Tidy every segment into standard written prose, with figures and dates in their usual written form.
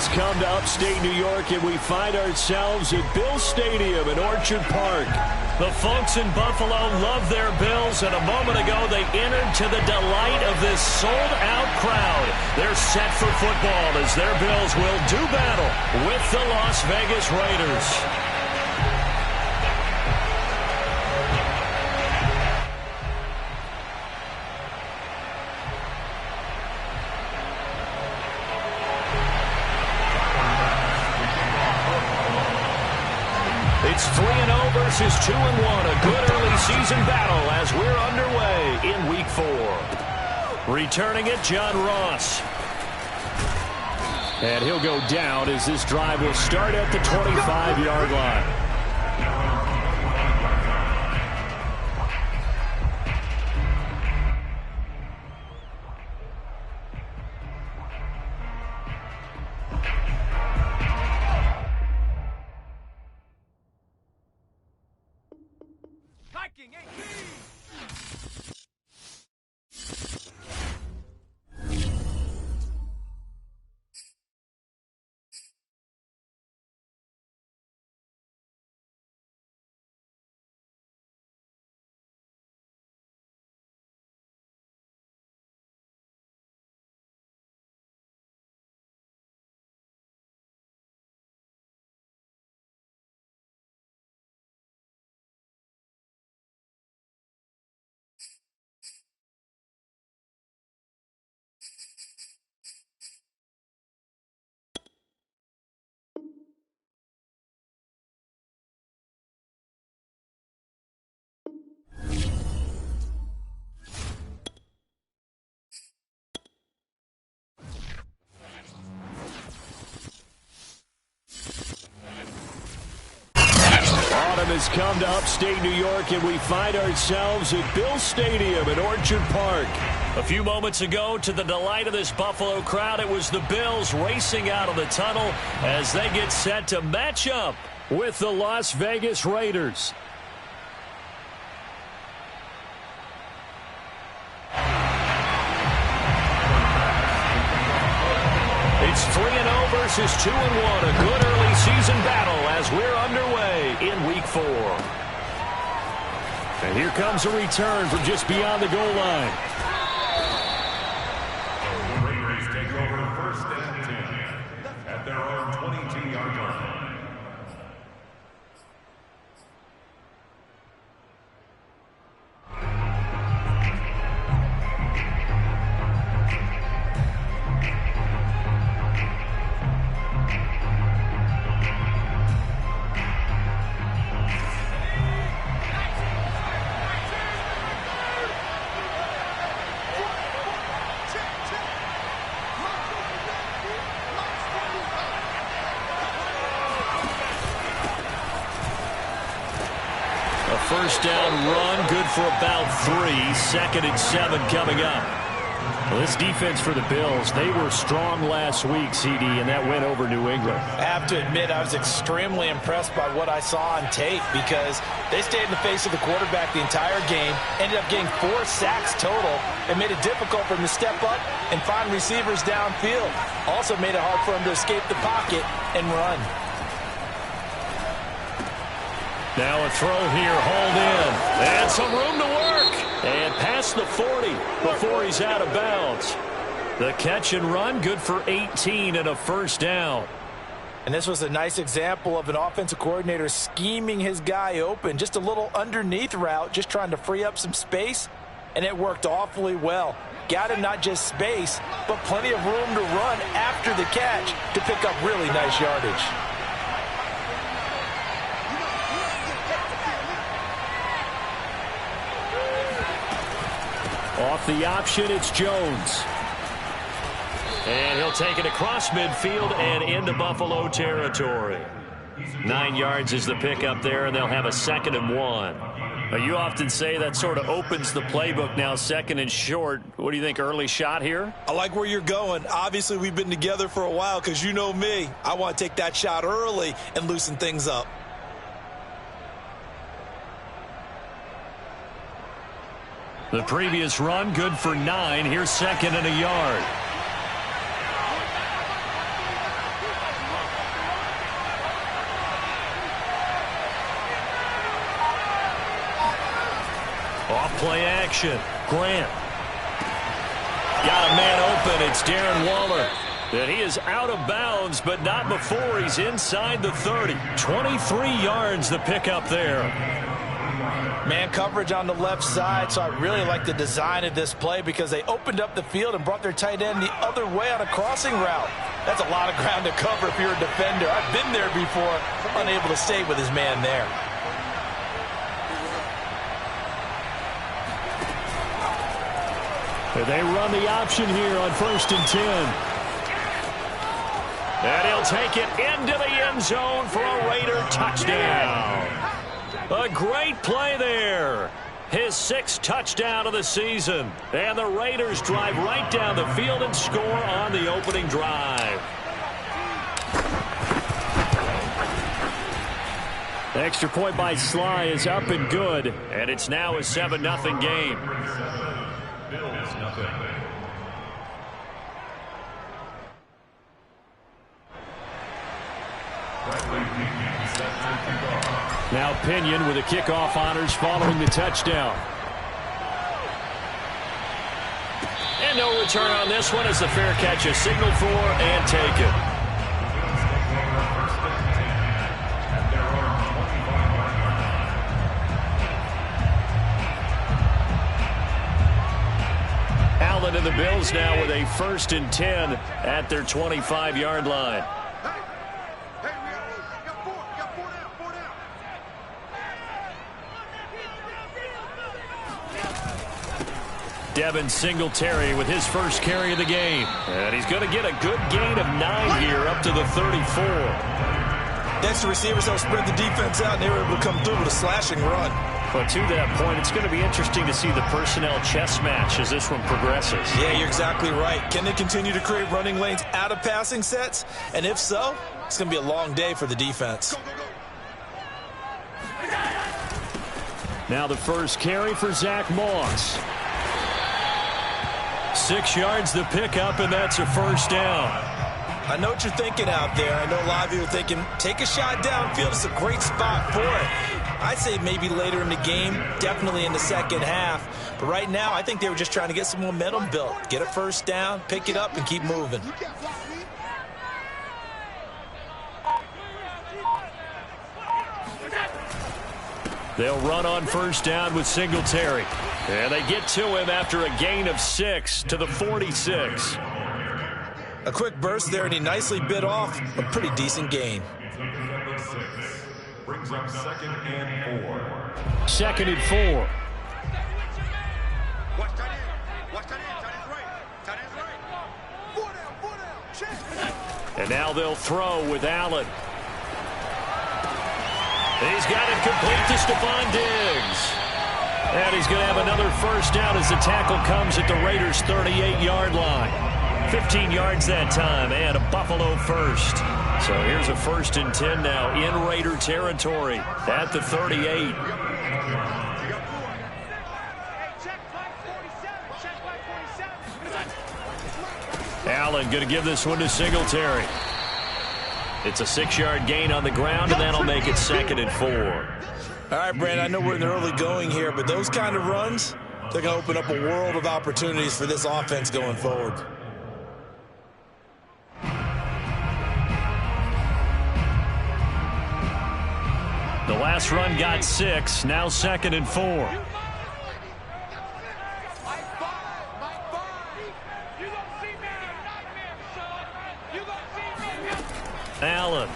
has come to upstate New York, and we find ourselves at Bills Stadium in Orchard Park. The folks in Buffalo love their Bills, and a moment ago they entered to the delight of this sold-out crowd. They're set for football as their Bills will do battle with the Las Vegas Raiders. It's 3-0 versus 2-1, a good early season battle as we're underway in Week 4. Returning it, John Ross. And he'll go down as this drive will start at the 25-yard line. Has come to upstate New York, and we find ourselves at Bills Stadium in Orchard Park. A few moments ago, to the delight of this Buffalo crowd, it was the Bills racing out of the tunnel as they get set to match up with the Las Vegas Raiders. It's 3-0 versus 2-1, a good early season battle as we're underway in Week 4. And here comes a return from just beyond the goal line. The Raiders take over first and 10 at their own 22-yard line. First down run, good for about 3. 2nd and 7 coming up. Well, this defense for the Bills, they were strong last week, CD, and that went over New England. I have to admit, I was extremely impressed by what I saw on tape because they stayed in the face of the quarterback the entire game, ended up getting 4 sacks total, and made it difficult for him to step up and find receivers downfield. Also made it hard for him to escape the pocket and run. Now a throw here, hauled in, and some room to work, and past the 40 before he's out of bounds. The catch and run, good for 18 and a first down. And this was a nice example of an offensive coordinator scheming his guy open, just a little underneath route, just trying to free up some space, and it worked awfully well. Got him not just space, but plenty of room to run after the catch to pick up really nice yardage. Off the option, it's Jones. And he'll take it across midfield and into Buffalo territory. 9 yards is the pickup there, and they'll have a 2nd and 1. Now, you often say that sort of opens the playbook now, 2nd and short. What do you think, early shot here? I like where you're going. Obviously, we've been together for a while because you know me. I want to take that shot early and loosen things up. The previous run, good for 9. Here's 2nd and a yard. Off play action. Grant. Got a man open. It's Darren Waller. And he is out of bounds, but not before he's inside the 30. 23 yards the pickup there. Man coverage on the left side, so I really like the design of this play because they opened up the field and brought their tight end the other way on a crossing route. That's a lot of ground to cover if you're a defender. I've been there before, unable to stay with his man there. They run the option here on 1st and 10. And he'll take it into the end zone for a Raider touchdown. A great play there. His 6th touchdown of the season. And the Raiders drive right down the field and score on the opening drive. Extra point by Sly is up and good. And it's now a 7-0 game. Now Pinion with the kickoff honors following the touchdown. And no return on this one as the fair catch is signaled for and taken. Allen and the Bills now with a 1st and 10 at their 25-yard line. Devin Singletary with his first carry of the game. And he's going to get a good gain of 9 here up to the 34. Next, the receivers help spread the defense out, and they were able to come through with a slashing run. But to that point, it's going to be interesting to see the personnel chess match as this one progresses. Yeah, you're exactly right. Can they continue to create running lanes out of passing sets? And if so, it's going to be a long day for the defense. Now the first carry for Zach Moss. 6 yards the pickup, and that's a 1st down. I know what you're thinking out there. I know a lot of you are thinking, take a shot downfield. It's a great spot for it. I'd say maybe later in the game, definitely in the second half. But right now, I think they were just trying to get some momentum built. Get a 1st down, pick it up, and keep moving. They'll run on 1st down with Singletary. And they get to him after a gain of 6 to the 46. A quick burst there, and he nicely bit off a pretty decent gain. Brings up 2nd and 4. 2nd and 4. Watch tight end. Watch tight end. Tight end's right. Tight end's right. 4 down. 4 down. Check. And now they'll throw with Allen. He's got it complete to Stephon Diggs. And he's going to have another 1st down as the tackle comes at the Raiders' 38-yard line. 15 yards that time and a Buffalo 1st. So here's a 1st and 10 now in Raider territory at the 38. Allen going to give this one to Singletary. It's a 6-yard gain on the ground, and that'll make it 2nd and 4. All right, Brandon, I know we're in the early going here, but those kind of runs, they're going to open up a world of opportunities for this offense going forward. The last run got 6, now 2nd and 4. Allen.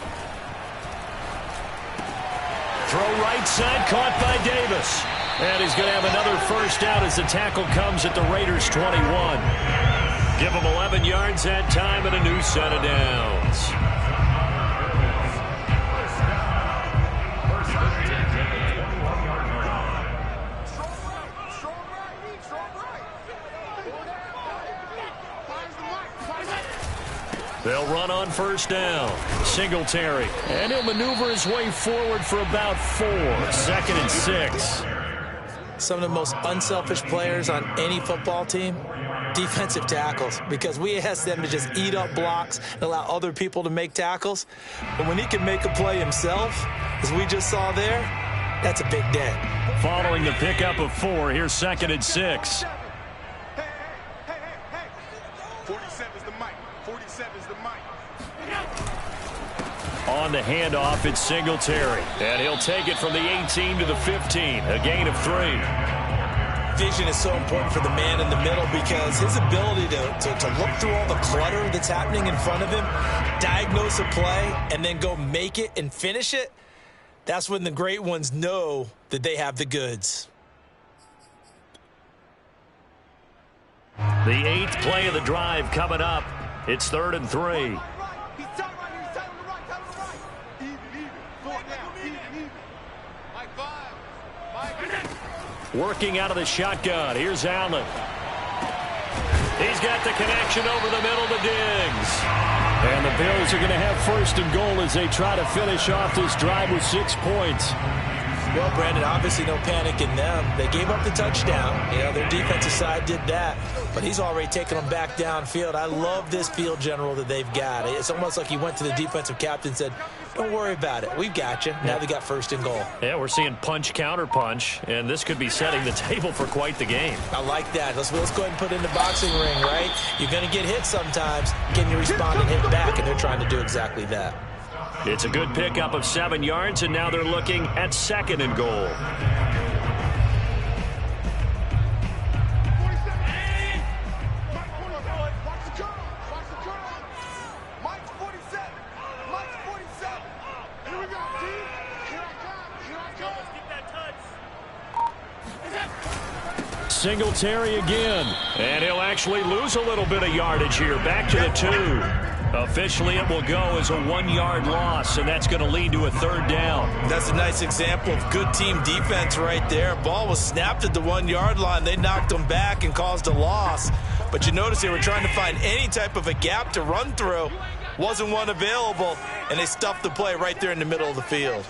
Throw right side, caught by Davis. And he's going to have another 1st down as the tackle comes at the Raiders' 21. Give them 11 yards that time and a new set of downs. They'll run on 1st down. Singletary. And he'll maneuver his way forward for about 4. 2nd and 6. Some of the most unselfish players on any football team, defensive tackles, because we ask them to just eat up blocks and allow other people to make tackles. But when he can make a play himself, as we just saw there, That's a big day. Following the pickup of 4, here's 2nd and 6. Hey. 47's the mic. 47's the mic. On the handoff, it's Singletary. And he'll take it from the 18 to the 15. A gain of 3. Vision is so important for the man in the middle because his ability to look through all the clutter that's happening in front of him, diagnose a play, and then go make it and finish it, that's when the great ones know that they have the goods. The 8th play of the drive coming up. It's 3rd and 3. He's tight right here. He's tight on the right. Tight on the right. Even. Four now. Even. Mike 5. Mike. Working out of the shotgun. Here's Allen. He's got the connection over the middle to Diggs. And the Bills are going to have 1st and goal as they try to finish off this drive with 6 points. Well, Brandon, obviously no panic in them. They gave up the touchdown. You know, their defensive side did that. But he's already taken them back downfield. I love this field general that they've got. It's almost like he went to the defensive captain and said, don't worry about it. We've got you. Now they got 1st and goal. Yeah, we're seeing punch, counter punch, and this could be setting the table for quite the game. I like that. Let's go ahead and put it in the boxing ring, right? You're going to get hit sometimes. Can you respond and hit back? And they're trying to do exactly that. It's a good pickup of 7 yards, and now they're looking at 2nd and goal. Mike's 47. Mike's 47. Here we go, T. Here I come. Keep that touch. Singletary again. And he'll actually lose a little bit of yardage here. Back to the 2. Officially, it will go as a 1-yard loss, and that's going to lead to a 3rd down. That's a nice example of good team defense right there. Ball was snapped at the 1-yard line. They knocked them back and caused a loss. But you notice they were trying to find any type of a gap to run through. Wasn't one available, and they stuffed the play right there in the middle of the field.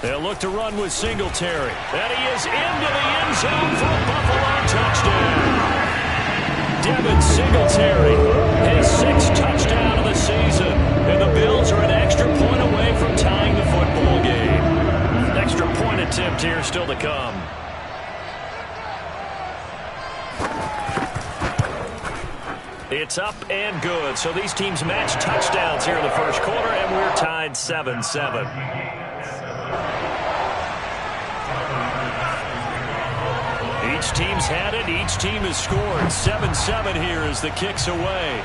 They'll look to run with Singletary. And he is into the end zone for a Buffalo touchdown. Devin Singletary, his 6th touchdown of the season. And the Bills are an extra point away from tying the football game. Extra point attempt here still to come. It's up and good. So these teams match touchdowns here in the first quarter, and we're tied 7-7. Each team's had it. Each team has scored. 7-7 here as the kick's away.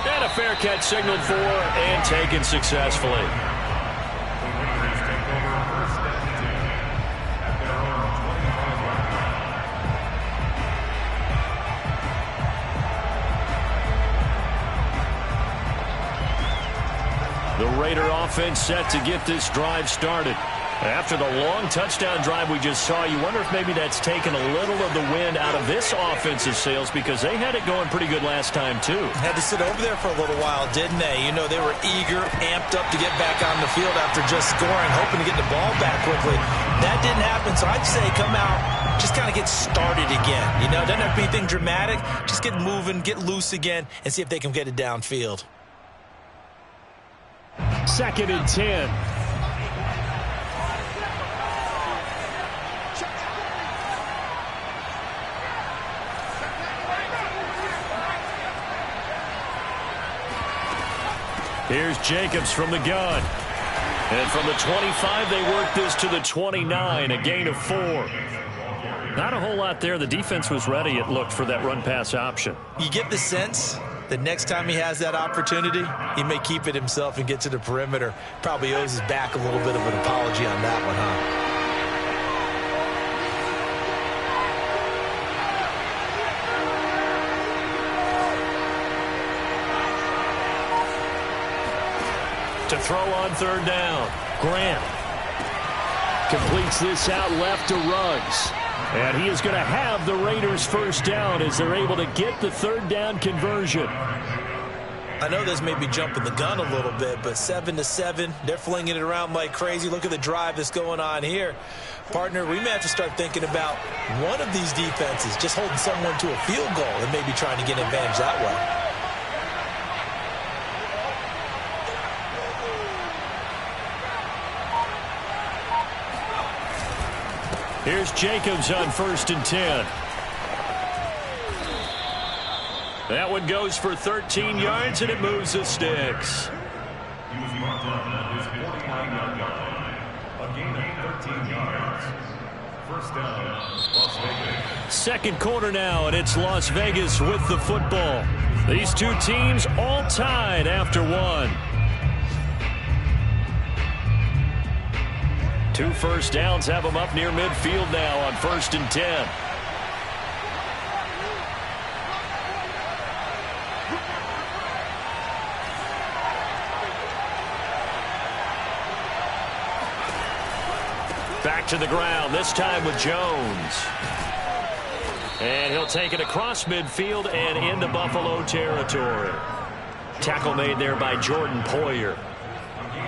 And a fair catch signaled for and taken successfully. The Raider offense set to get this drive started. After the long touchdown drive we just saw, you wonder if maybe that's taken a little of the wind out of this offensive sails because they had it going pretty good last time, too. Had to sit over there for a little while, didn't they? You know, they were eager, amped up to get back on the field after just scoring, hoping to get the ball back quickly. That didn't happen, so I'd say come out, just kind of get started again. You know, doesn't have to be anything dramatic. Just get moving, get loose again, and see if they can get it downfield. 2nd and 10. Here's Jacobs from the gun. And from the 25, they work this to the 29, a gain of 4. Not a whole lot there. The defense was ready, it looked, for that run-pass option. You get the sense that next time he has that opportunity, he may keep it himself and get to the perimeter. Probably owes his back a little bit of an apology on that one, huh? To throw on 3rd down. Grant completes this out left to Ruggs. And he is going to have the Raiders' 1st down as they're able to get the 3rd down conversion. I know this may be jumping the gun a little bit, but 7-7, they're flinging it around like crazy. Look at the drive that's going on here. Partner, we may have to start thinking about one of these defenses just holding someone to a field goal and maybe trying to get an advantage that way. Here's Jacobs on 1st and 10. That one goes for 13 yards, and it moves the sticks. He was marked down at his 49-yard line. A gain of 13 yards. First down, Las Vegas. Second quarter now, and it's Las Vegas with the football. These two teams all tied after one. 2 first downs have them up near midfield now on 1st and 10. Back to the ground, this time with Jones. And he'll take it across midfield and into Buffalo territory. Tackle made there by Jordan Poyer.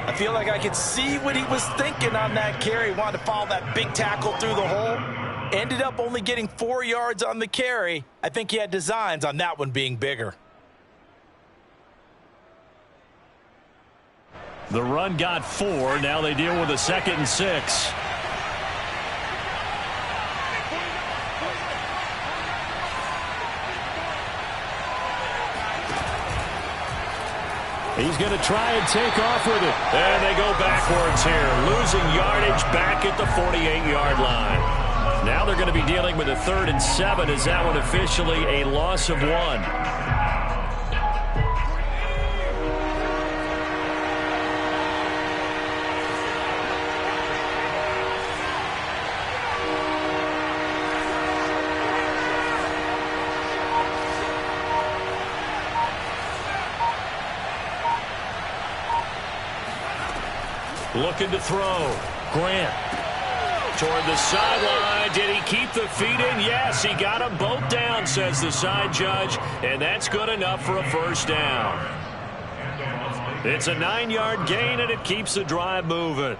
I feel like I could see what he was thinking on that carry. Wanted to follow that big tackle through the hole. Ended up only getting 4 yards on the carry. I think he had designs on that one being bigger. The run got 4. Now they deal with a 2nd and 6. He's going to try and take off with it. And they go backwards here, losing yardage back at the 48-yard line. Now they're going to be dealing with a 3rd and 7 as that one officially a loss of 1. Looking to throw. Grant. Toward the sideline. Did he keep the feet in? Yes, he got them both down, says the side judge. And that's good enough for a first down. It's a 9-yard gain, and it keeps the drive moving.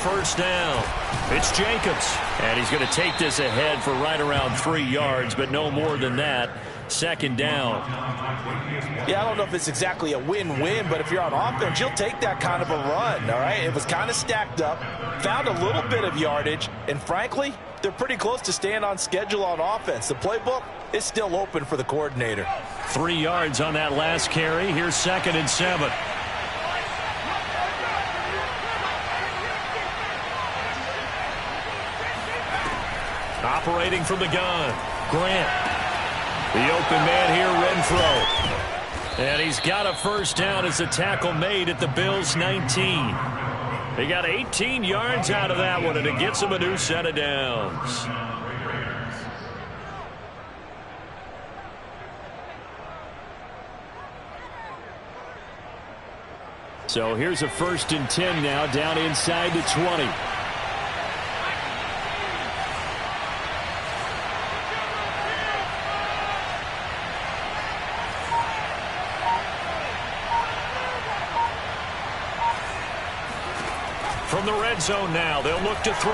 First down. It's Jacobs. And he's going to take this ahead for right around 3 yards, but no more than that. 2nd down. Yeah, I don't know if it's exactly a win-win, but if you're on offense, you'll take that kind of a run, all right? It was kind of stacked up, found a little bit of yardage, and frankly, they're pretty close to staying on schedule on offense. The playbook is still open for the coordinator. 3 yards on that last carry. Here's 2nd and 7. Operating from the gun, Grant. The open man here, Renfro. And he's got a first down as the tackle made at the Bills' 19. They got 18 yards out of that one, and it gets them a new set of downs. So here's a 1st and 10 now, down inside the 20. From the red zone now, they'll look to throw.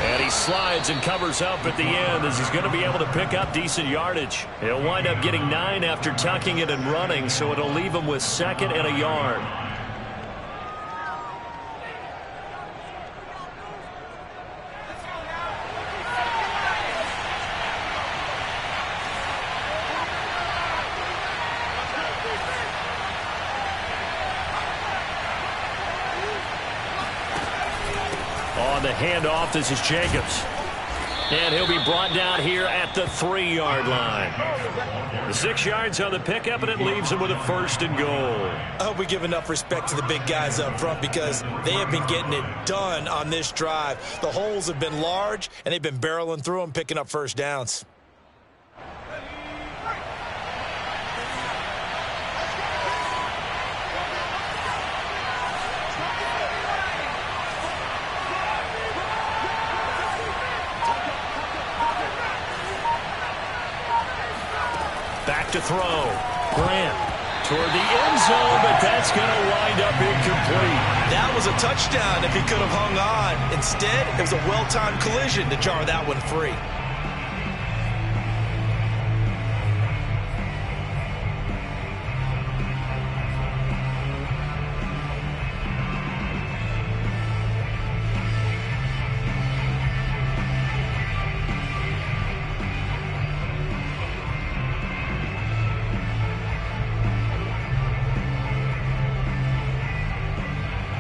And he slides and covers up at the end as he's going to be able to pick up decent yardage. He'll wind up getting 9 after tucking it and running, so it'll leave him with 2nd and a yard. On the handoff, this is Jacobs. And he'll be brought down here at the 3-yard line. The 6 yards on the pickup, and it leaves him with a 1st and goal. I hope we give enough respect to the big guys up front because they have been getting it done on this drive. The holes have been large, and they've been barreling through them, picking up first downs. to throw. Grant toward the end zone, but that's going to wind up incomplete. That was a touchdown if he could have hung on. Instead, it was a well-timed collision to jar that one free.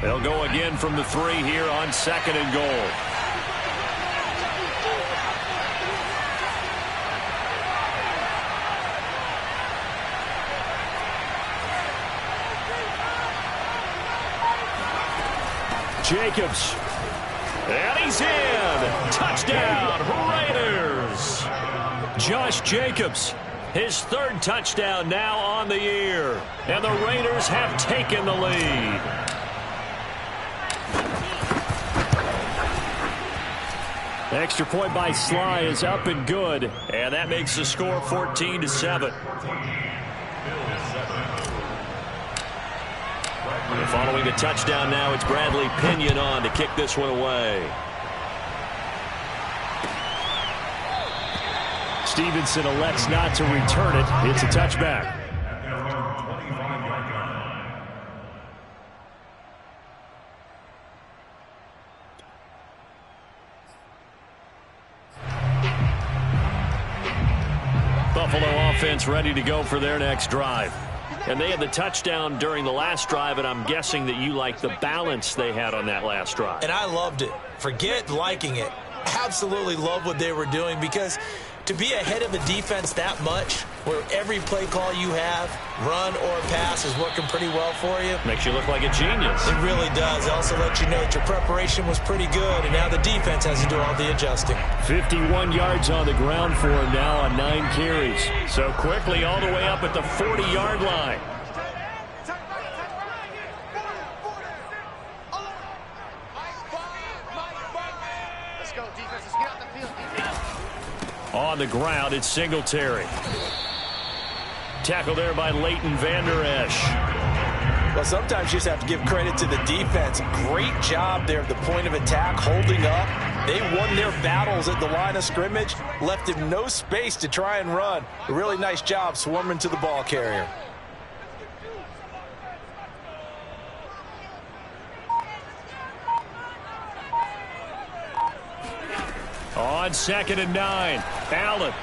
They'll go again from the 3 here on 2nd and goal. Jacobs. And he's in. Touchdown, Raiders. Josh Jacobs, his 3rd touchdown now on the year. And the Raiders have taken the lead. Extra point by Sly is up and good, and that makes the score 14-7. And following the touchdown now, it's Bradley Pinion on to kick this one away. Stevenson elects not to return it. It's a touchback. Buffalo offense ready to go for their next drive. And they had the touchdown during the last drive, and I'm guessing that you like the balance they had on that last drive. And I loved it. Forget liking it. Absolutely love what they were doing, because to be ahead of a defense that much, where every play call you have, run or pass, is working pretty well for you. Makes you look like a genius. It really does. It also lets you know that your preparation was pretty good, and now the defense has to do all the adjusting. 51 yards on the ground for him now on 9 carries. So quickly all the way up at the 40-yard line. Let's go, defense. Let's get out the field. On the ground, it's Singletary. Tackle there by Leighton Vander Esch. Well, sometimes you just have to give credit to the defense. Great job there at the point of attack, holding up. They won their battles at the line of scrimmage, left him no space to try and run. A really nice job swarming to the ball carrier. On 2nd and 9, Allen.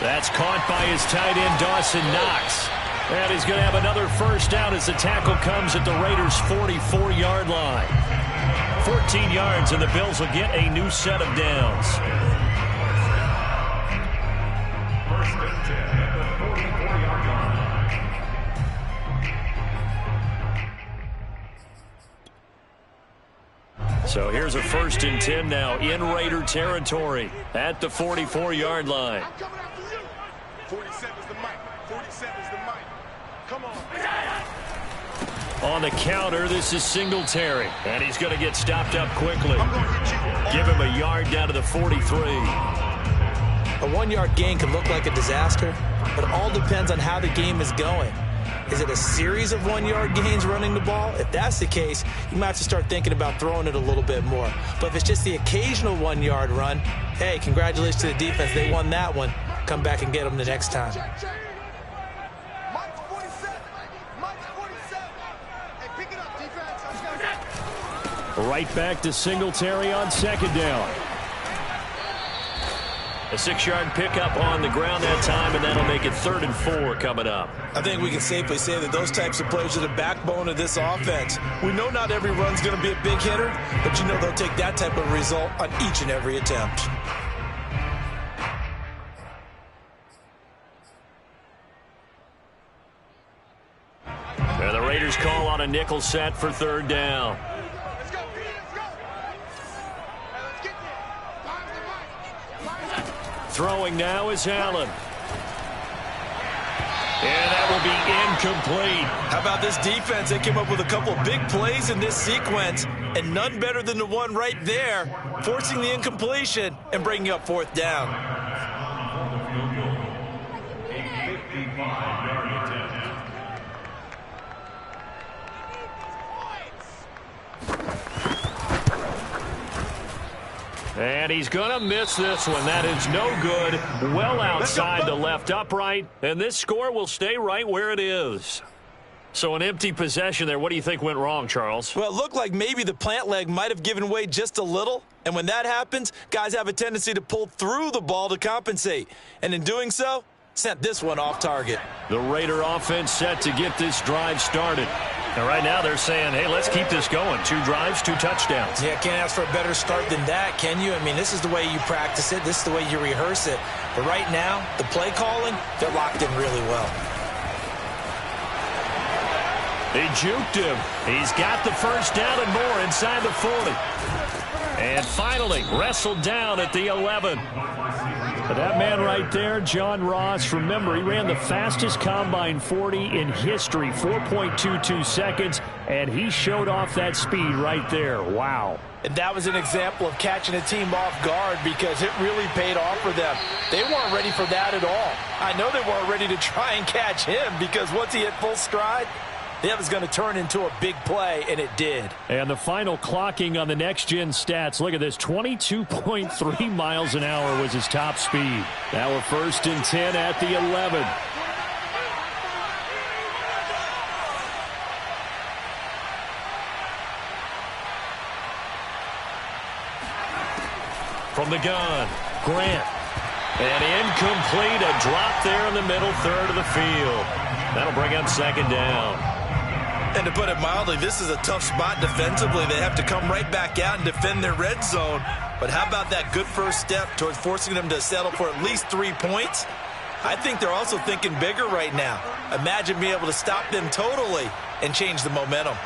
That's caught by his tight end, Dawson Knox. And he's going to have another first down as the tackle comes at the Raiders' 44-yard line. 14 yards, and the Bills will get a new set of downs. First and 10 at the 44-yard line. So here's a 1st and 10 now in Raider territory at the 44-yard line. I'm coming after you. 47's the mic. 47's the mic. Come on. On the counter, this is Singletary. And he's going to get stopped up quickly. I'm going to hit you. Give him a yard down to the 43. A 1-yard gain can look like a disaster, but it all depends on how the game is going. Is it a series of 1-yard gains running the ball? If that's the case, you might have to start thinking about throwing it a little bit more. But if it's just the occasional 1-yard run, hey, congratulations to the defense. They won that one. Come back and get them the next time. Mike's 47. Mike's 47. Hey, pick it up, defense. Let's go. Right back to Singletary on 2nd down. A 6-yard pickup on the ground that time, and that'll make it 3rd and 4 coming up. I think we can safely say that those types of players are the backbone of this offense. We know not every run's going to be a big hitter, but you know they'll take that type of result on each and every attempt. And the Raiders call on a nickel set for 3rd down. Let's go, let's go. Hey, let's get there. Find the mic. Find the mic. Throwing now is Allen. And that will be incomplete. How about this defense? They came up with a couple of big plays in this sequence, and none better than the one right there, forcing the incompletion and bringing up 4th down. A 25-yard attempt. And he's going to miss this one. That is no good. Well outside the left upright. And this score will stay right where it is. So an empty possession there. What do you think went wrong, Charles? Well, it looked like maybe the plant leg might have given way just a little. And when that happens, guys have a tendency to pull through the ball to compensate. And in doing so, sent this one off target. The Raider offense set to get this drive started. And right now they're saying, hey, let's keep this going. 2 drives, 2 touchdowns. Yeah, can't ask for a better start than that, can you? I mean, this is the way you practice it. This is the way you rehearse it. But right now, the play calling, they're locked in really well. They juked him. He's got the first down and more inside the 40. And finally wrestled down at the 11. But that man right there, John Ross, remember, he ran the fastest combine 40 in history, 4.22 seconds, and he showed off that speed right there. Wow. And that was an example of catching a team off guard because it really paid off for them. They weren't ready for that at all. I know they weren't ready to try and catch him because once he hit full stride, that was going to turn into a big play, and it did. And the final clocking on the next-gen stats. Look at this, 22.3 miles an hour was his top speed. Now a 1st and 10 at the 11. From the gun, Grant. And incomplete, a drop there in the middle third of the field. That'll bring up 2nd down. And to put it mildly, this is a tough spot defensively. They have to come right back out and defend their red zone. But how about that good first step towards forcing them to settle for at least 3 points? I think they're also thinking bigger right now. Imagine being able to stop them totally and change the momentum.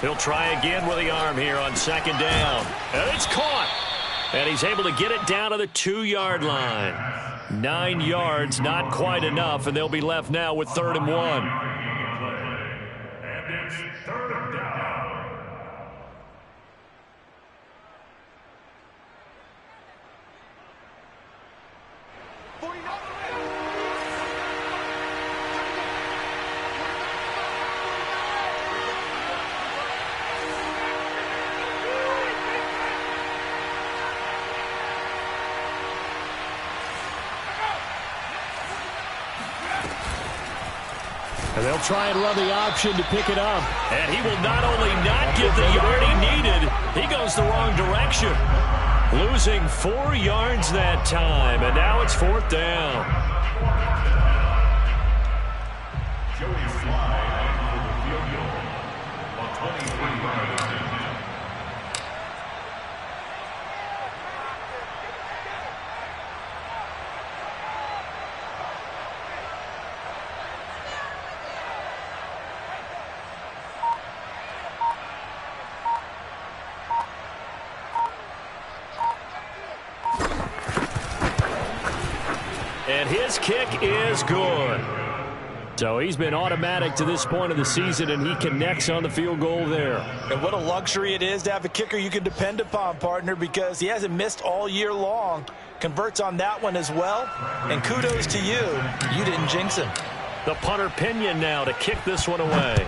He'll try again with the arm here on 2nd down. And it's caught. And he's able to get it down to the 2-yard line. 9 yards, not quite enough, and they'll be left now with 3rd and 1. And it's 3rd down. And they'll try and run the option to pick it up. And he will not only not get the yard he needed, he goes the wrong direction. Losing 4 yards that time, and now it's 4th down. Joey Slye for the field goal. A 23-yard attempt. And his kick is good. So he's been automatic to this point of the season, and he connects on the field goal there. And what a luxury it is to have a kicker you can depend upon, partner, because he hasn't missed all year long. Converts on that one as well. And kudos to you. You didn't jinx him. The punter Pinion now to kick this one away.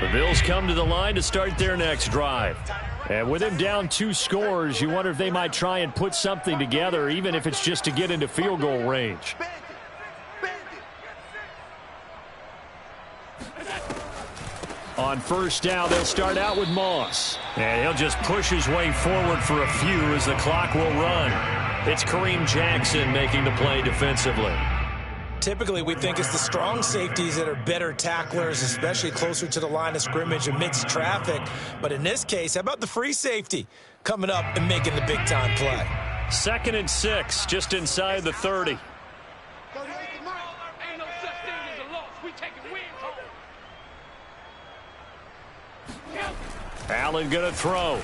The Bills come to the line to start their next drive. And with him down 2 scores, you wonder if they might try and put something together, even if it's just to get into field goal range. On 1st down, they'll start out with Moss. And he'll just push his way forward for a few as the clock will run. It's Kareem Jackson making the play defensively. Typically, we think it's the strong safeties that are better tacklers, especially closer to the line of scrimmage amidst traffic. But in this case, how about the free safety coming up and making the big-time play? 2nd and 6, just inside the 30. Allen going to throw.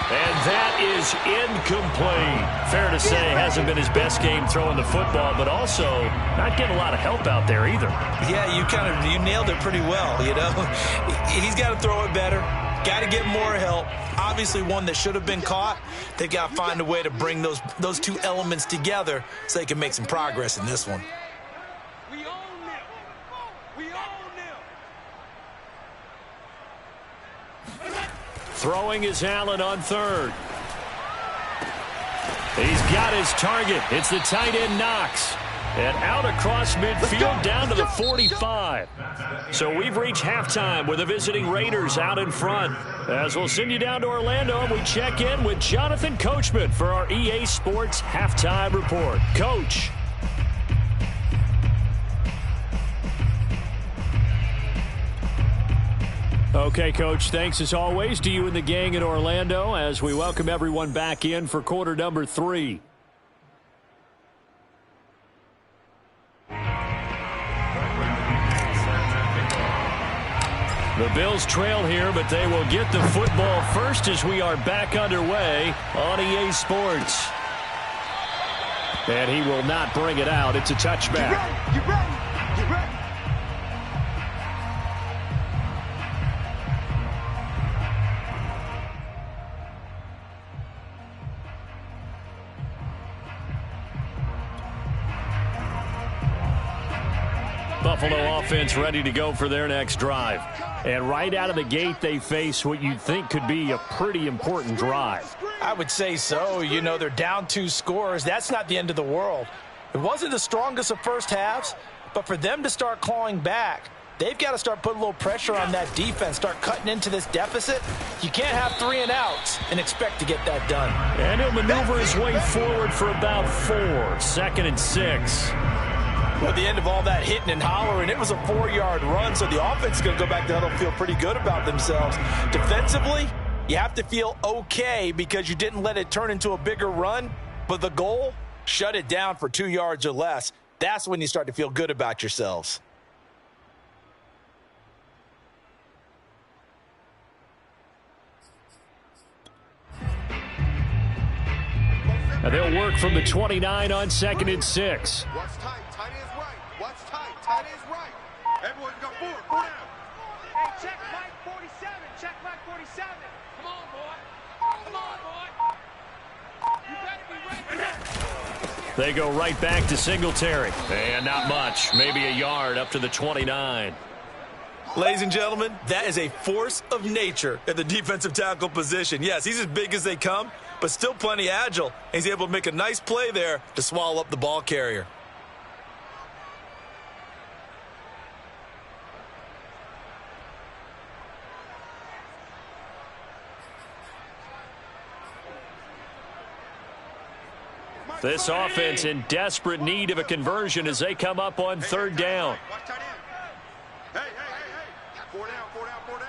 And that is incomplete. Fair to say, hasn't been his best game throwing the football, but also not getting a lot of help out there either. Yeah, you nailed it pretty well, you know. He's got to throw it better. Got to get more help. Obviously, one that should have been caught. They got to find a way to bring those two elements together so they can make some progress in this one. We own them. We own them. Throwing is Allen on third. He's got his target. It's the tight end Knox. And out across midfield down to the 45. So we've reached halftime with the visiting Raiders out in front. As we'll send you down to Orlando, and we check in with Jonathan Coachman for our EA Sports Halftime Report. Coach. Okay, Coach, thanks as always to you and the gang in Orlando as we welcome everyone back in for quarter number 3. The Bills trail here, but they will get the football first as we are back underway on EA Sports. And he will not bring it out. It's a touchback. You ready? You ready? Buffalo offense ready to go for their next drive. And right out of the gate, they face what you'd think could be a pretty important drive. I would say so. You know, they're down 2 scores. That's not the end of the world. It wasn't the strongest of first halves, but for them to start clawing back, they've got to start putting a little pressure on that defense, start cutting into this deficit. You can't have 3 and outs and expect to get that done. And he'll maneuver his way forward for about 4. 2nd and 6. At the end of all that hitting and hollering, it was a 4-yard run, so the offense is going to go back there and feel pretty good about themselves. Defensively, you have to feel okay because you didn't let it turn into a bigger run, but the goal, shut it down for 2 yards or less. That's when you start to feel good about yourselves. And they'll work from the 29 on 2nd and 6. Watch tight. Tight is right. Watch tight. Tight is right. Everyone got forward. Go down. Hey, check Mike 47. Check Mike 47. Come on, boy. Come on, boy. You better be ready. They go right back to Singletary. And not much. Maybe a yard up to the 29. Ladies and gentlemen, that is a force of nature at the defensive tackle position. Yes, he's as big as they come, but still plenty agile. He's able to make a nice play there to swallow up the ball carrier. This offense in desperate need of a conversion as they come up on 3rd down. Watch tight end. Hey, hey, hey, hey. 4 down, 4 down, 4 down.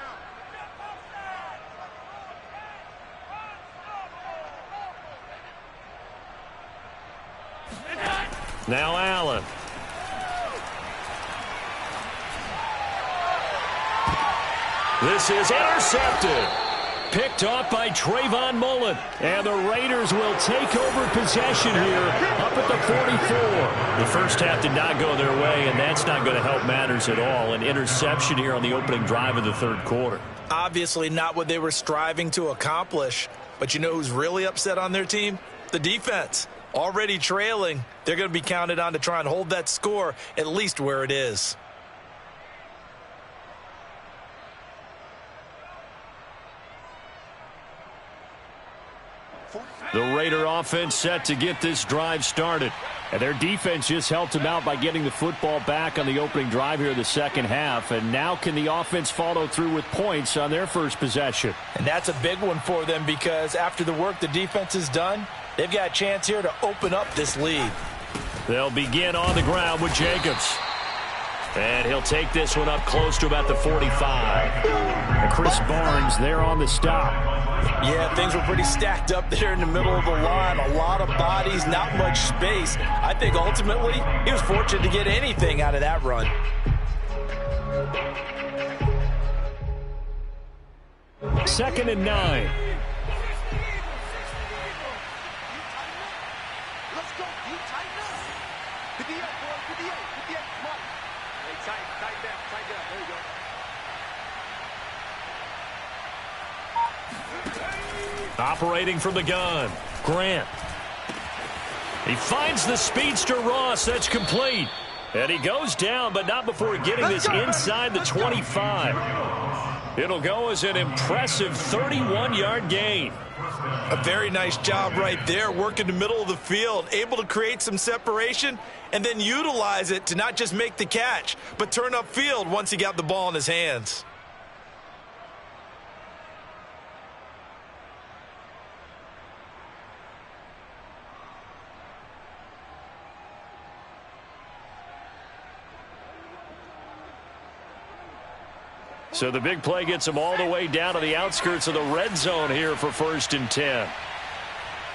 Now Allen. This is intercepted. Picked off by Trayvon Mullen. And the Raiders will take over possession here up at the 44. The first half did not go their way, and that's not going to help matters at all. An interception here on the opening drive of the 3rd quarter. Obviously not what they were striving to accomplish. But you know who's really upset on their team? The defense. Already trailing. They're going to be counted on to try and hold that score at least where it is. The Raider offense set to get this drive started. And their defense just helped them out by getting the football back on the opening drive here in the 2nd half. And now can the offense follow through with points on their first possession? And that's a big one for them because after the work the defense has done, they've got a chance here to open up this lead. They'll begin on the ground with Jacobs. And he'll take this one up close to about the 45. And Chris Barnes there on the stop. Yeah, things were pretty stacked up there in the middle of the line. A lot of bodies, not much space. I think ultimately he was fortunate to get anything out of that run. Second and 9. Let's go. You tighten up. 58, boy. 58. 58. Come on. Hey, tighten down. Tighten down. There you go. Operating from the gun, Grant. He finds the speedster Ross. That's complete. And he goes down, but not before getting this inside the 25. It'll go as an impressive 31-yard gain. A very nice job right there, working the middle of the field, able to create some separation and then utilize it to not just make the catch, but turn upfield once he got the ball in his hands. So the big play gets him all the way down to the outskirts of the red zone here for 1st and 10.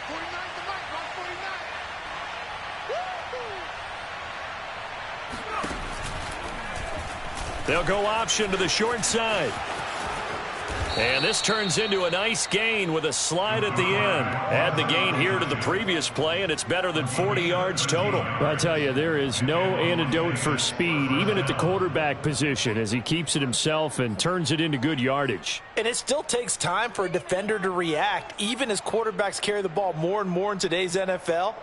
49 to Mike. 49. They'll go option to the short side. And this turns into a nice gain with a slide at the end. Add the gain here to the previous play, and it's better than 40 yards total. I tell you, there is no antidote for speed, even at the quarterback position, as he keeps it himself and turns it into good yardage. And it still takes time for a defender to react, even as quarterbacks carry the ball more and more in today's NFL.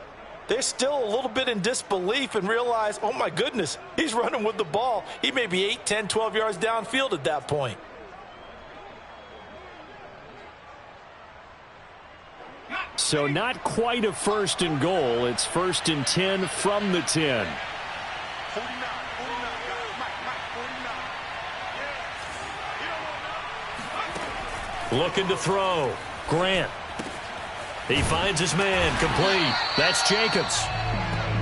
They're still a little bit in disbelief and realize, oh my goodness, he's running with the ball. He may be 8, 10, 12 yards downfield at that point. So not quite a 1st and goal. It's 1st and 10 from the 10. 49. 49, guys. Mike, 49. Looking to throw. Grant. He finds his man. Complete. That's Jacobs.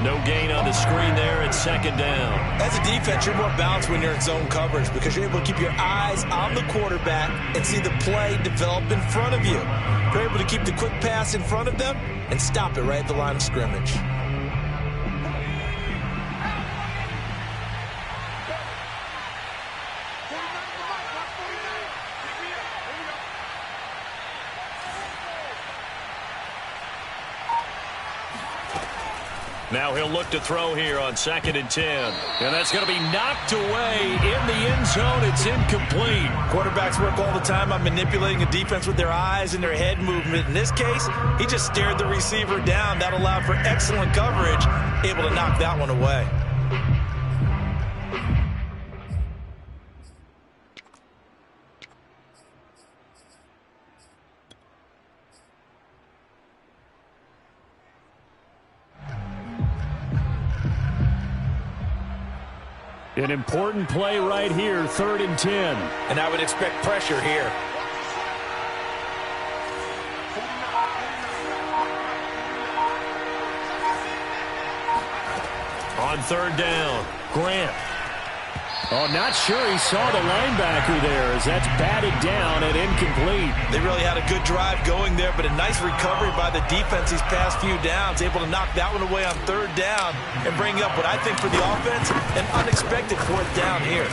No gain on the screen there. It's 2nd down. As a defense, you're more balanced when you're in zone coverage because you're able to keep your eyes on the quarterback and see the play develop in front of you. You're able to keep the quick pass in front of them and stop it right at the line of scrimmage. Now he'll look to throw here on 2nd and 10. And that's going to be knocked away in the end zone. It's incomplete. Quarterbacks work all the time on manipulating a defense with their eyes and their head movement. In this case, he just stared the receiver down. That allowed for excellent coverage, able to knock that one away. An important play right here, 3rd and 10. And I would expect pressure here. On 3rd down, Grant. Oh, not sure he saw the linebacker there as that's batted down and incomplete. They really had a good drive going there, but a nice recovery by the defense these past few downs, able to knock that one away on 3rd down and bring up what I think for the offense, an unexpected 4th down here.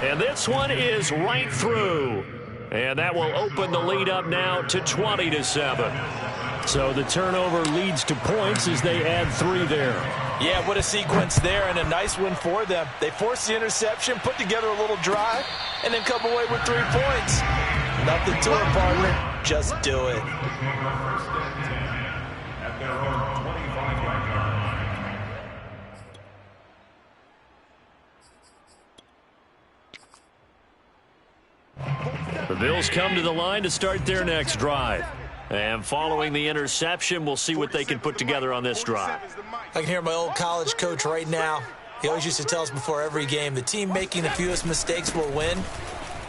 And this one is right through. And that will open the lead up now to 20-7. So the turnover leads to points as they add 3 there. Yeah, what a sequence there, and a nice one for them. They forced the interception, put together a little drive, and then come away with 3 points. Nothing to it, partner. Just do it. At their own 25-yard line. The Bills come to the line to start their next drive. And following the interception, we'll see what they can put together on this drive. I can hear my old college coach right now. He always used to tell us before every game, the team making the fewest mistakes will win.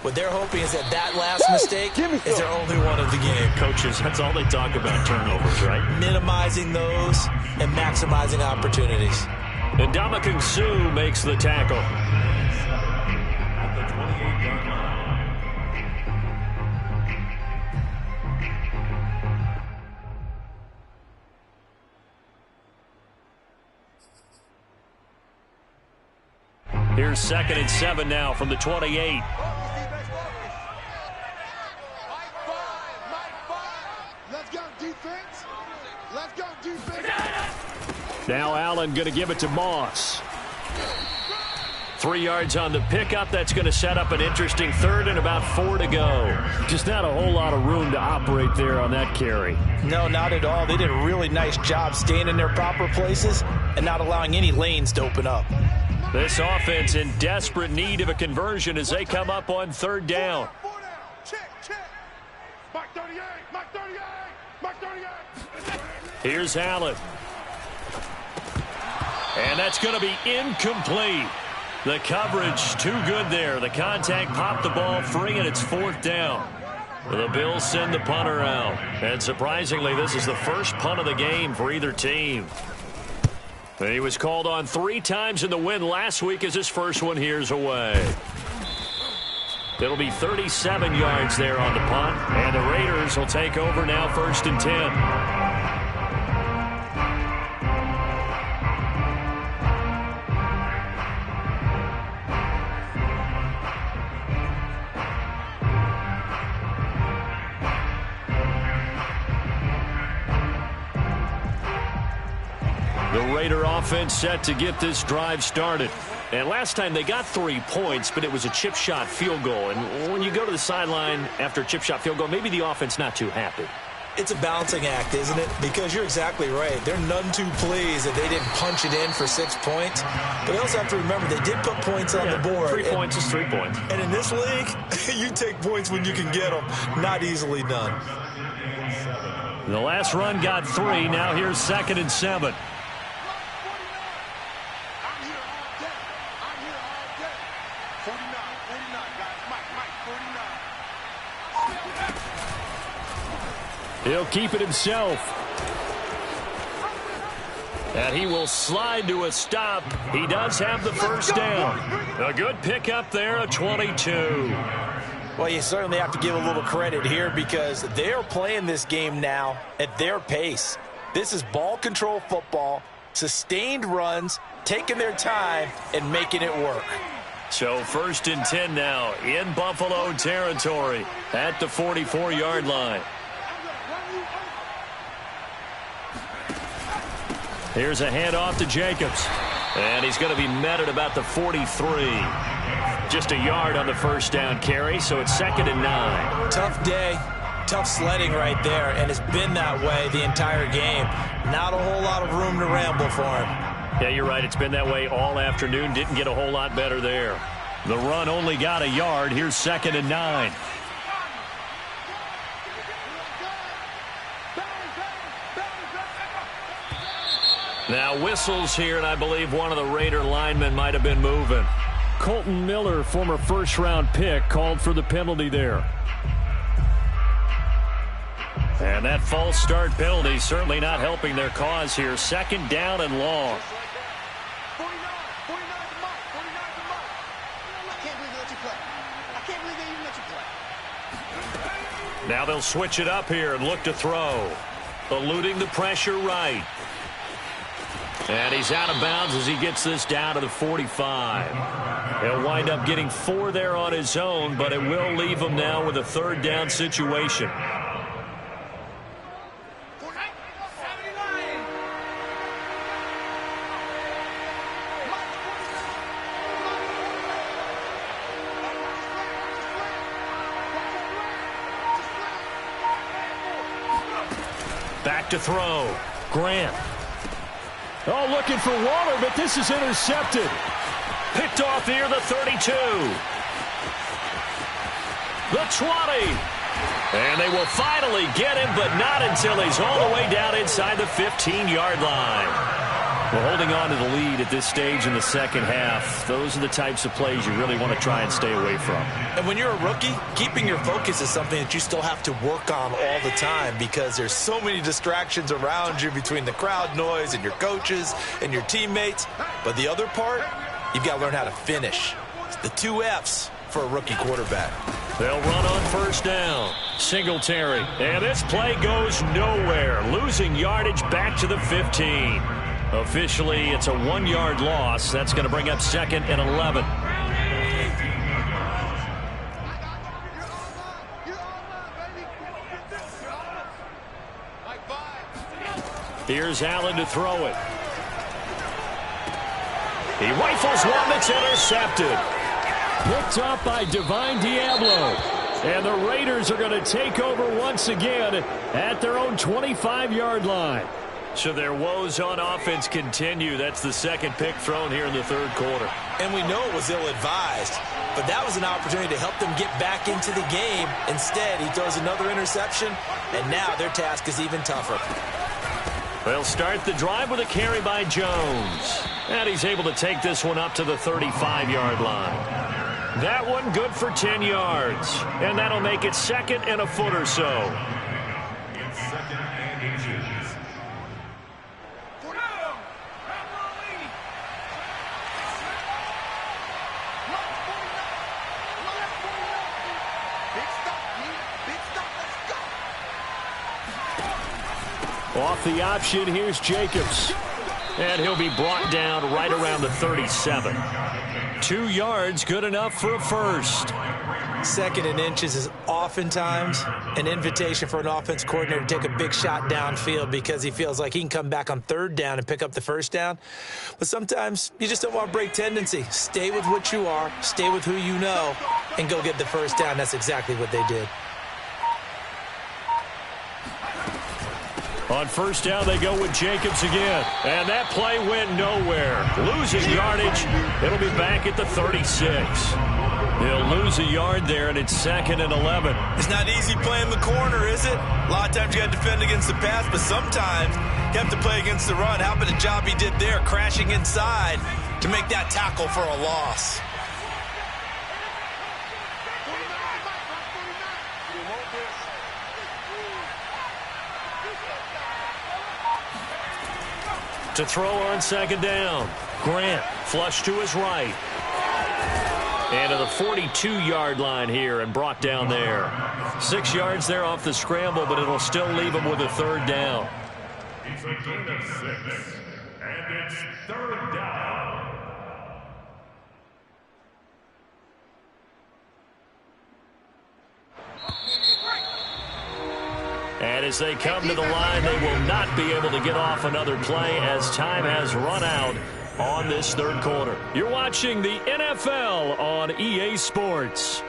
What they're hoping is that last mistake is their only one of the game. Coaches, that's all they talk about, turnovers, right? Minimizing those and maximizing opportunities. And Ndamukong Suh makes the tackle. 29-yard line. Here's 2nd and 7 now from the 28. Let's go, defense. Let's go, defense. Now Allen going to give it to Moss. 3 yards on the pickup. That's going to set up an interesting 3rd and about 4 to go. Just not a whole lot of room to operate there on that carry. No, not at all. They did a really nice job staying in their proper places and not allowing any lanes to open up. This offense in desperate need of a conversion as they come up on 3rd down. Check, check. Mark 38, Mark 38, Mark 38. Here's Allen. And that's going to be incomplete. The coverage too good there. The contact popped the ball free, and it's 4th down. The Bills send the punter out. And surprisingly, this is the first punt of the game for either team. He was called on 3 times in the win last week as his first one here's away. It'll be 37 yards there on the punt, and the Raiders will take over now 1st and 10. The Raider offense set to get this drive started. And last time they got 3 points, but it was a chip shot field goal. And when you go to the sideline after a chip shot field goal, maybe the offense not too happy. It's a balancing act, isn't it? Because you're exactly right. They're none too pleased that they didn't punch it in for 6 points. But they also have to remember they did put points on the board. 3 points is 3 points. And in this league, you take points when you can get them. Not easily done. The last run got 3. Now here's 2nd and 7. He'll keep it himself. And he will slide to a stop. He does have the first down. A good pickup there, a 22. Well, you certainly have to give a little credit here because they're playing this game now at their pace. This is ball control football, sustained runs, taking their time, and making it work. So 1st and 10 now in Buffalo territory at the 44-yard line. Here's a handoff to Jacobs. And he's going to be met at about the 43. Just a yard on the first down carry, so it's 2nd and 9. Tough day, tough sledding right there, and it's been that way the entire game. Not a whole lot of room to ramble for him. Yeah, you're right. It's been that way all afternoon. Didn't get a whole lot better there. The run only got a yard. Here's 2nd and 9. Now whistles here, and I believe one of the Raider linemen might have been moving. Colton Miller, former first-round pick, called for the penalty there. And that false start penalty certainly not helping their cause here. 2nd down and long. 49 to Mike. 49 to Mike. I can't believe they let you play. I can't believe they even let you play. Now they'll switch it up here and look to throw. Eluding the pressure right. And he's out of bounds as he gets this down to the 45. He'll wind up getting 4 there on his own, but it will leave him now with a 3rd down situation. Back to throw. Grant. Oh, looking for Waller, but this is intercepted. Picked off near the 32. The 20. And they will finally get him, but not until he's all the way down inside the 15-yard line. Well, holding on to the lead at this stage in the second half, those are the types of plays you really want to try and stay away from. And when you're a rookie, keeping your focus is something that you still have to work on all the time because there's so many distractions around you between the crowd noise and your coaches and your teammates. But the other part, you've got to learn how to finish. It's the 2 F's, for a rookie quarterback. They'll run on first down. Singletary. And this play goes nowhere. Losing yardage back to the 15. Officially, it's a 1-yard loss. That's going to bring up 2nd and 11. Here's Allen to throw it. He rifles one that's intercepted. Picked up by Divine Diablo. And the Raiders are going to take over once again at their own 25-yard line. So their woes on offense continue. That's the second pick thrown here in the third quarter. And we know it was ill-advised, but that was an opportunity to help them get back into the game. Instead, he throws another interception, and now their task is even tougher. They'll start the drive with a carry by Jones. And he's able to take this one up to the 35-yard line. That one good for 10 yards. And that'll make it 2nd and a foot or so. It's 2nd and inches. Off the option, here's Jacobs. And he'll be brought down right around the 37. 2 yards, good enough for a first. 2nd and inches is oftentimes an invitation for an offense coordinator to take a big shot downfield because he feels like he can come back on 3rd down and pick up the 1st down. But sometimes you just don't want to break tendency. Stay with what you are, stay with who you know, and go get the 1st down. That's exactly what they did. On first down, they go with Jacobs again. And that play went nowhere. Losing yardage. It'll be back at the 36. They'll lose a yard there, and it's 2nd and 11. It's not easy playing the corner, is it? A lot of times you got to defend against the pass, but sometimes you have to play against the run. How about the job he did there, crashing inside to make that tackle for a loss? To throw on 2nd down. Grant flush to his right. And to the 42-yard line here and brought down there. 6 yards there off the scramble, but it'll still leave him with a 3rd down. It's a gain of 6, and it's 3rd down. And as they come to the line, they will not be able to get off another play as time has run out on this third quarter. You're watching the NFL on EA Sports.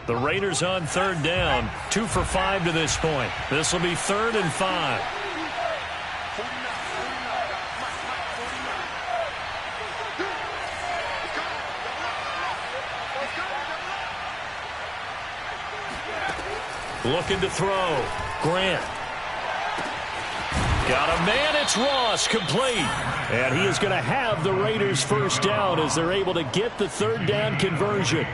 The Raiders on 3rd down, 2 for 5 to this point. This will be 3rd and 5. Looking to throw. Grant. Got a man. It's Ross. Complete. And he is going to have the Raiders 1st down as they're able to get the 3rd down conversion.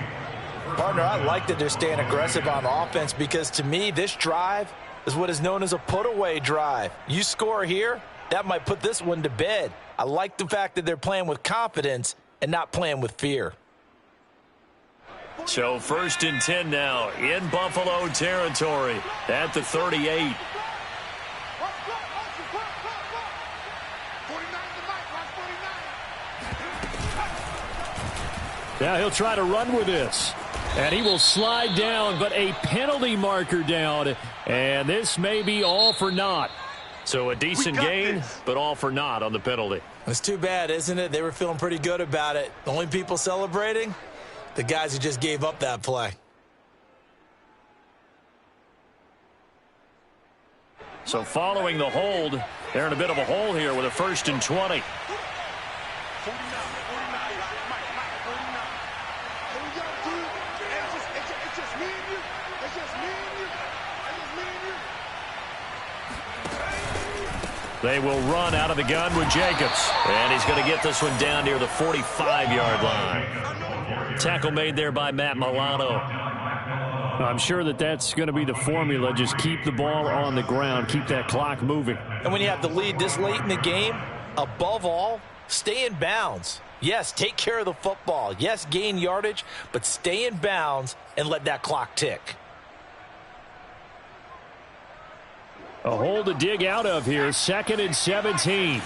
Partner, I like that they're staying aggressive on offense because to me, this drive is what is known as a put-away drive. You score here, that might put this one to bed. I like the fact that they're playing with confidence and not playing with fear. So 1st and 10 now in Buffalo territory at the 38. Now he'll try to run with this. And he will slide down, but a penalty marker down. And this may be all for naught. So a decent gain, but all for naught on the penalty. It's too bad, isn't it? They were feeling pretty good about it. The only people celebrating, the guys who just gave up that play. So following the hold, they're in a bit of a hole here with a 1st and 20. They will run out of the gun with Jacobs. And he's going to get this one down near the 45-yard line. Tackle made there by Matt Milano. I'm sure that that's going to be the formula. Just keep the ball on the ground. Keep that clock moving. And when you have the lead this late in the game, above all, stay in bounds. Yes, take care of the football. Yes, gain yardage, but stay in bounds and let that clock tick. A hole to dig out of here. 2nd and 17.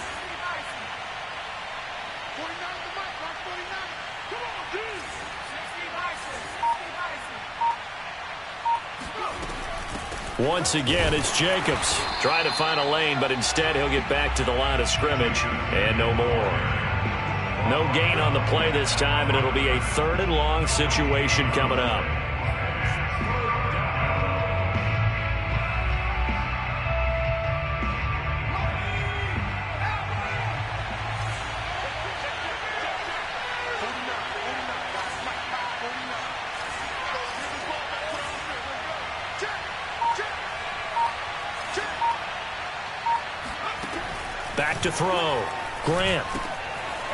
Once again, it's Jacobs. Trying to find a lane, but instead he'll get back to the line of scrimmage and no more. No gain on the play this time, and it'll be a 3rd and long situation coming up. Back to throw. Grant.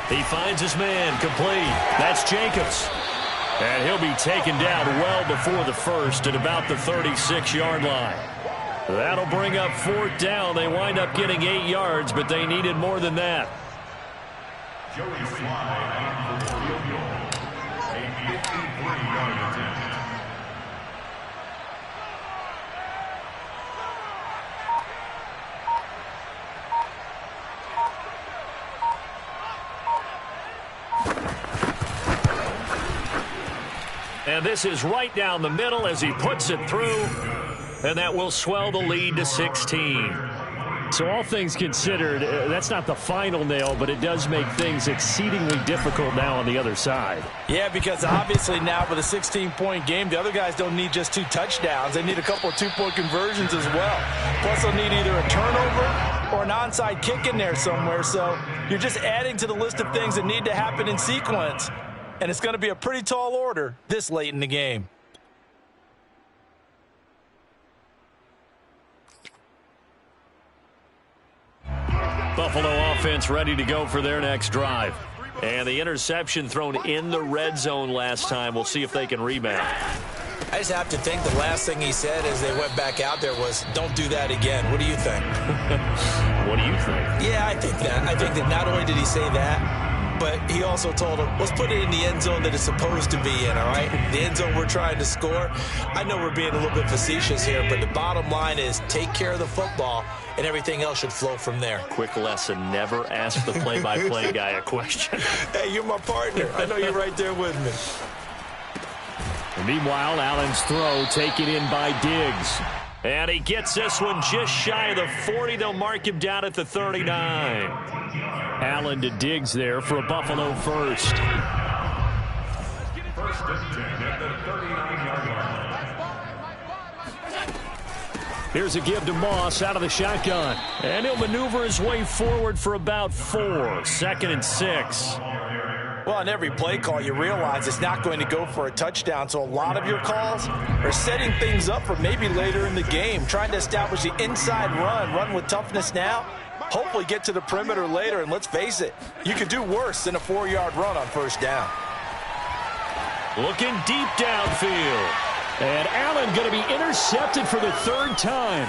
He finds his man, complete. That's Jacobs. And he'll be taken down well before the first at about the 36-yard line. That'll bring up 4th down. They wind up getting 8 yards, but they needed more than that. Joey Slye for the field goal. A 53-yard attempt. And this is right down the middle as he puts it through. And that will swell the lead to 16. So all things considered, that's not the final nail, but it does make things exceedingly difficult now on the other side. Yeah, because obviously now with a 16-point game, the other guys don't need just 2 touchdowns. They need a couple of 2-point conversions as well. Plus they'll need either a turnover or an onside kick in there somewhere. So you're just adding to the list of things that need to happen in sequence. And it's going to be a pretty tall order this late in the game. Buffalo offense ready to go for their next drive. And the interception thrown in the red zone last time. We'll see if they can rebound. I just have to think the last thing he said as they went back out there was, don't do that again. What do you think? What do you think? Yeah, I think that. I think that not only did he say that, but he also told him, let's put it in the end zone that it's supposed to be in, all right? The end zone we're trying to score. I know we're being a little bit facetious here, but the bottom line is take care of the football, and everything else should flow from there. Quick lesson, never ask the play-by-play guy a question. Hey, you're my partner. I know you're right there with me. And meanwhile, Allen's throw taken in by Diggs. And he gets this one just shy of the 40. They'll mark him down at the 39. Allen to Diggs there for a Buffalo first. First and 10 at the 39-yard line. Here's a give to Moss out of the shotgun. And he'll maneuver his way forward for about 4. 2nd and 6. Well, on every play call, you realize it's not going to go for a touchdown. So a lot of your calls are setting things up for maybe later in the game, trying to establish the inside run with toughness now, hopefully get to the perimeter later. And let's face it, you could do worse than a 4-yard run on first down. Looking deep downfield. And Allen going to be intercepted for the 3rd time.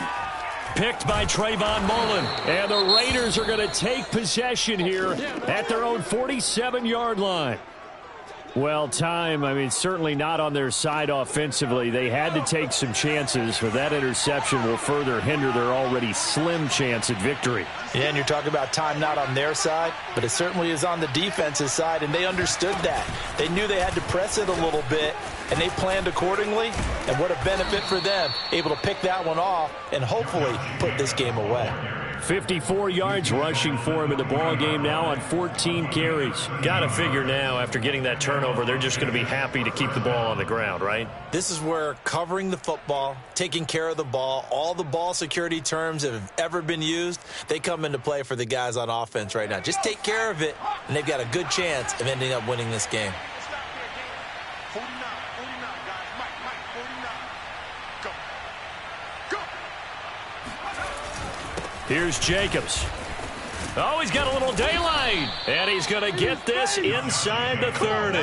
Picked by Trayvon Mullen. And the Raiders are going to take possession here at their own 47-yard line. Well, certainly not on their side offensively. They had to take some chances, but that interception will further hinder their already slim chance at victory. Yeah, and you're talking about time not on their side, but it certainly is on the defense's side, and they understood that. They knew they had to press it a little bit, and they planned accordingly, and what a benefit for them, able to pick that one off and hopefully put this game away. 54 yards rushing for him in the ball game now on 14 carries. Got to figure now, after getting that turnover, they're just going to be happy to keep the ball on the ground, right? This is where covering the football, taking care of the ball, all the ball security terms that have ever been used, they come into play for the guys on offense right now. Just take care of it, and they've got a good chance of ending up winning this game. 49, guys. Mike, 49. Go. Here's Jacobs. Oh, he's got a little daylight. And he's going to get this inside the 30.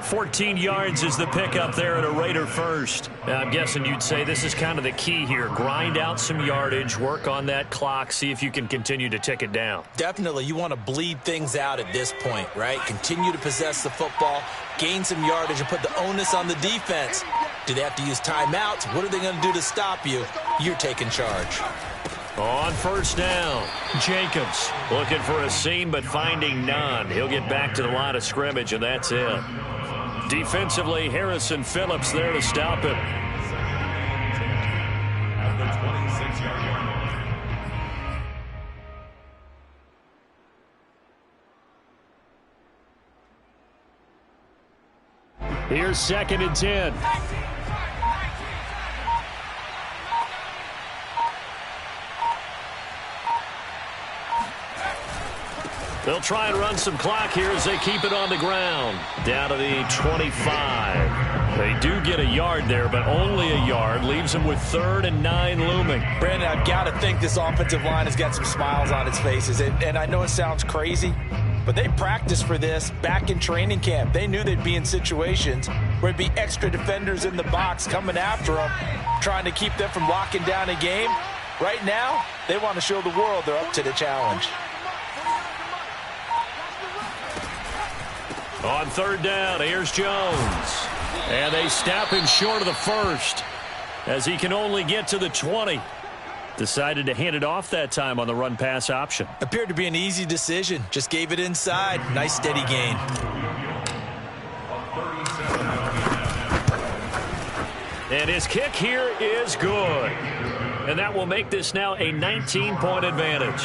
14 yards is the pickup there at a Raider first. I'm guessing you'd say this is kind of the key here. Grind out some yardage, work on that clock, see if you can continue to tick it down. Definitely, you want to bleed things out at this point, right? Continue to possess the football, gain some yardage, and put the onus on the defense. Do they have to use timeouts? What are they going to do to stop you? You're taking charge. On first down, Jacobs looking for a seam but finding none. He'll get back to the line of scrimmage, and that's it. Defensively, Harrison Phillips there to stop him. At the 26-yard line. Here's 2nd and 10. They'll try and run some clock here as they keep it on the ground. Down to the 25. They do get a yard there, but only a yard. Leaves them with 3rd and 9 looming. Brandon, I've got to think this offensive line has got some smiles on its faces. And I know it sounds crazy, but they practiced for this back in training camp. They knew they'd be in situations where it'd be extra defenders in the box coming after them, trying to keep them from locking down a game. Right now, they want to show the world they're up to the challenge. On 3rd down, here's Jones. And they stop him short of the first as he can only get to the 20. Decided to hand it off that time on the run-pass option. Appeared to be an easy decision. Just gave it inside. Nice steady gain. And his kick here is good. And that will make this now a 19-point advantage.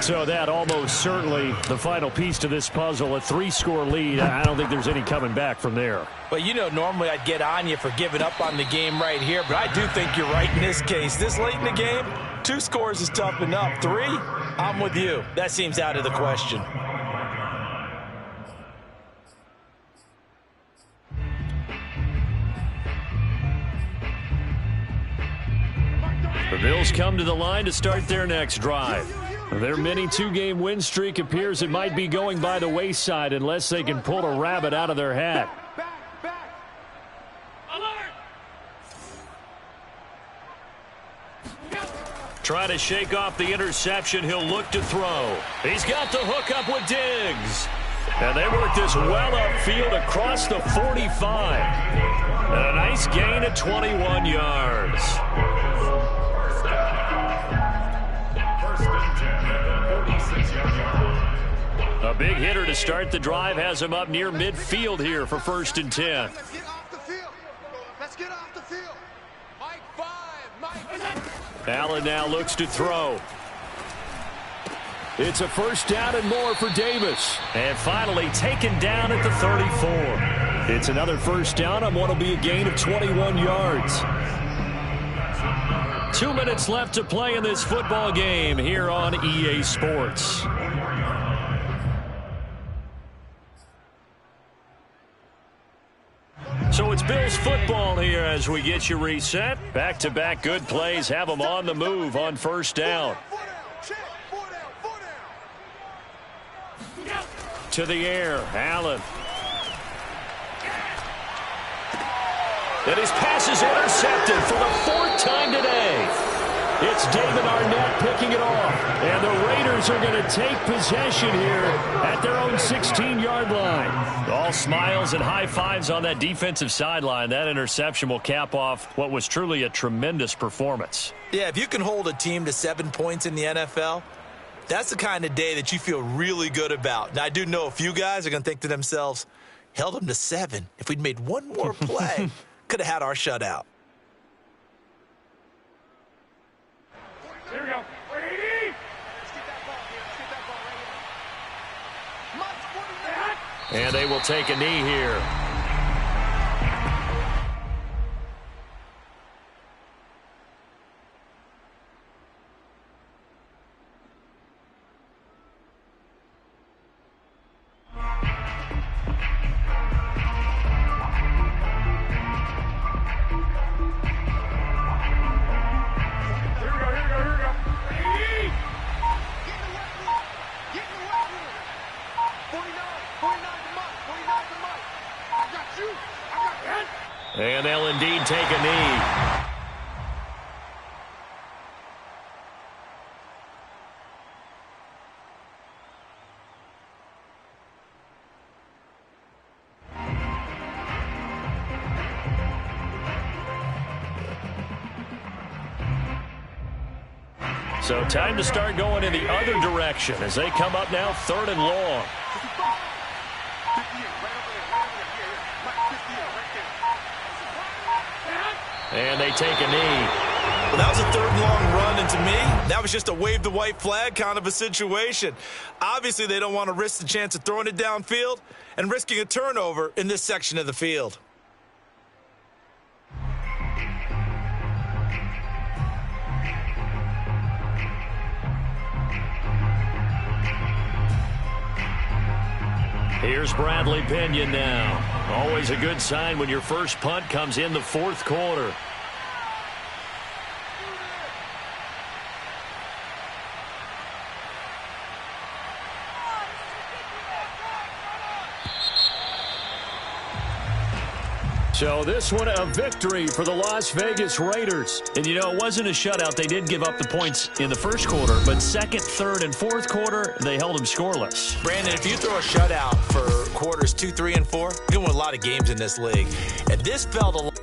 So that almost certainly the final piece to this puzzle, a 3-score lead. I don't think there's any coming back from there. Well, you know, normally I'd get on you for giving up on the game right here, but I do think you're right in this case. This late in the game, 2 scores is tough enough. 3, I'm with you. That seems out of the question. The Bills come to the line to start their next drive. Their mini 2-game win streak appears it might be going by the wayside unless they can pull a rabbit out of their hat. Back. Alert! Try to shake off the interception. He'll look to throw. He's got the hook up with Diggs. And they work this well upfield across the 45. And a nice gain of 21 yards. A big hitter to start the drive has him up near midfield here for 1st and 10. Let's get off the field. Let's get off the field. Mike 5. Mike. Allen now looks to throw. It's a 1st down and more for Davis. And finally taken down at the 34. It's another 1st down on what will be a gain of 21 yards. 2 minutes left to play in this football game here on EA Sports. So it's Bills football here as we get you reset. Back-to-back good plays have them on the move on 1st down. To the air, Allen. And his pass is intercepted for the 4th time today. It's David Arnett picking it off. And the Raiders are going to take possession here at their own 16-yard line. All smiles and high fives on that defensive sideline. That interception will cap off what was truly a tremendous performance. Yeah, if you can hold a team to 7 points in the NFL, that's the kind of day that you feel really good about. Now, I do know a few guys are going to think to themselves, held them to 7. If we'd made one more play, could have had our shutout. Here we go. And they will take a knee here. And they'll indeed take a knee. So time to start going in the other direction as they come up now 3rd and long. And they take a knee. Well, that was a 3rd and long run, and to me, that was just a wave the white flag kind of a situation. Obviously, they don't want to risk the chance of throwing it downfield and risking a turnover in this section of the field. Here's Bradley Pinion now. Always a good sign when your first punt comes in the 4th quarter. So this one a victory for the Las Vegas Raiders. And, you know, it wasn't a shutout. They did give up the points in the 1st quarter, but 2nd, 3rd, and 4th quarter, they held them scoreless. Brandon, if you throw a shutout for quarters 2, 3, and 4, you're going to win a lot of games in this league. And this felt a